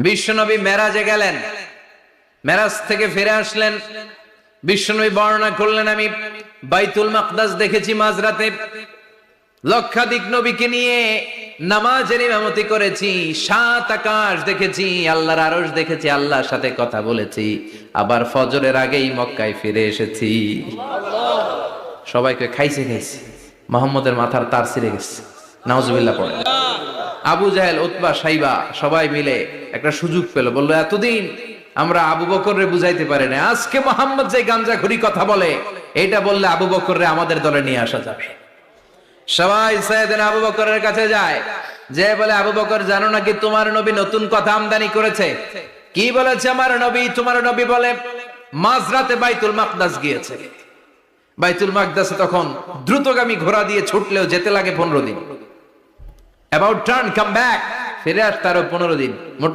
বিশ্বনবী মেরাজে গেলেন, মেরাজ থেকে ফিরে আসলেন। বিশ্বনবী বর্ণনা করলেন, আমি বাইতুল মাকদাস দেখেছি মাঝরাতে, লক্ষাধিক নবীকে নিয়ে নামাজের ইমামতি করেছি, 7 আকাশ দেখেছি, আল্লাহর আরশ দেখেছি, আল্লাহর সাথে কথা বলেছি, আবার ফজরের আগেই মক্কায় ফিরে এসেছি। সবাইকে খাইছে খাইছে, মুহাম্মদের মাথার তার ছিঁড়ে গেছে, নাউজুবিল্লাহ পড়ে। আবু জাহেল, উতবা, সাইবা সবাই মিলে একটা সুযোগ পেল, বললো এতদিন আমরা আবু বকররে বুঝাইতে পারি না, আজকে মুহাম্মদ যে গাঞ্জাখুরি কথা বলে এটা বললে আবু বকররে আমাদের দলে নিয়ে আসা যাবে। সবাই সাইয়েদনা আবু বকরের কাছে যায়, যে বলে আবু বকর জানো নাকি তোমার নবী নতুন কথা আমদানি করেছে? কি বলেছে আমার নবী? তোমার নবী বলে মাঝরাতে বাইতুল মাকদাস গিয়েছে। বাইতুল মাকদাসে তখন দ্রুতগামী ঘোড়া দিয়ে ছুটলেও যেতে লাগে 15 দিন। অ্যাবাউট টার্ন কাম ব্যাক, ফিরে আসতে আরো 15 দিন। মোট